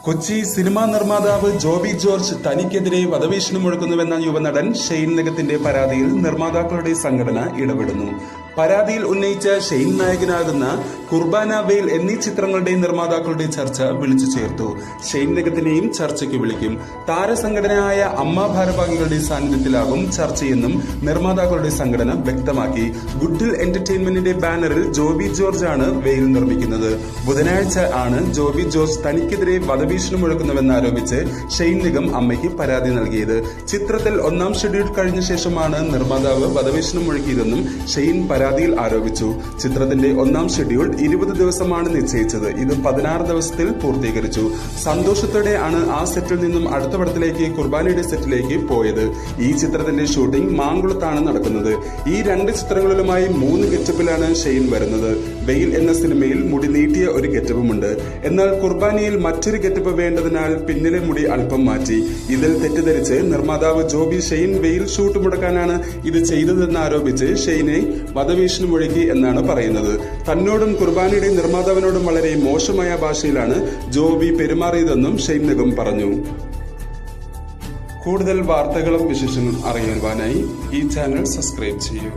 Kochi cinema നിർമ്മാതാവ് Joby George തനിക്കെതിരെ വധഭീഷണി മുഴക്കുന്നുവെന്ന യുവനടൻ ഷെയ്ൻ നിഗത്തിന്റെ പരാതിയിൽ നിർമ്മാതാക്കളുടെ സംഘടന ഇടപെടുന്നു. പരാതിയിൽ ഉന്നയിച്ച ഷെയ്ൻ നായകനാകുന്ന കുർബാന വെയിൽ എന്നീ ചിത്രങ്ങളുടെ നിർമ്മാതാക്കളുടെ ചർച്ച വിളിച്ചു ചേർത്തു. ഷെയ്ൻ നിഗത്തിനെയും ചർച്ചയ്ക്ക് വിളിക്കും. താരസംഘടനയായ അമ്മ ഭാരവാഹികളുടെ സാന്നിധ്യത്തിലാകും ചർച്ചയെന്നും നിർമ്മാതാക്കളുടെ സംഘടന വ്യക്തമാക്കി. ഗുഡ്വിൽ എന്റർടൈൻമെന്റിന്റെ ബാനറിൽ ജോബി ജോർജ് ആണ് വെയിൽ നിർമ്മിക്കുന്നത്. ബുധനാഴ്ച ആണ് ജോബി ജോർജ് തനിക്കെതിരെ വധഭീഷണി മുഴക്കുന്നുവെന്നാരോപിച്ച് ഷെയ്ൻ നിഗം അമ്മയ്ക്ക് പരാതി നൽകിയത്. ചിത്രത്തിൽ 1-ാം ഷെഡ്യൂൾ കഴിഞ്ഞ ശേഷമാണ് നിർമ്മാതാവ് വധഭീഷണി മുഴക്കിയതെന്നും ഷെയ്ൻ പരാതിയിൽ ആരോപിച്ചു. ചിത്രത്തിന്റെ 1-ാം ഷെഡ്യൂൾ 20 ദിവസമാണ് നിശ്ചയിച്ചത്. ഇത് 16 ദിവസത്തിൽ പൂർത്തീകരിച്ചു. സന്തോഷത്തോടെ ആണ് ആ സെറ്റിൽ നിന്നും അടുത്ത പടത്തിലേക്ക് കുർബാനയുടെ സെറ്റിലേക്ക് പോയത്. ഈ ചിത്രത്തിന്റെ ഷൂട്ടിംഗ് മാങ്കുളത്താണ് നടക്കുന്നത്. ഈ 2 ചിത്രങ്ങളിലുമായി 3 ഗെറ്റപ്പിലാണ് ഷെയ്ൻ വരുന്നത്. വെയിൽ എന്ന സിനിമയിൽ മുടി നീട്ടിയ ഒരു ഗെറ്റപ്പുമുണ്ട്. എന്നാൽ കുർബാനയിൽ മറ്റൊരു ഗെറ്റപ്പ് വേണ്ടതിനാൽ പിന്നിലെ മുടി അല്പം മാറ്റി. ഇതിൽ തെറ്റിദ്ധരിച്ച് നിർമ്മാതാവ് ജോബി ഷെയ്ൻ വെയിൽ ഷൂട്ട് മുടക്കാനാണ് ഇത് ചെയ്തതെന്ന് ആരോപിച്ച് ഷെയ്നെ വധഭീഷണി മുഴക്കി എന്നാണ് പറയുന്നത്. തന്നോടും കുർബാനയുടെ നിർമ്മാതാവിനോടും വളരെ മോശമായ ഭാഷയിലാണ് ജോബി പെരുമാറിയതെന്നും ഷെയ്ൻ നിഗം പറഞ്ഞു. കൂടുതൽ വാർത്തകളും വിശേഷങ്ങളും അറിയുവാനായി ഈ ചാനൽ സബ്സ്ക്രൈബ് ചെയ്യൂ.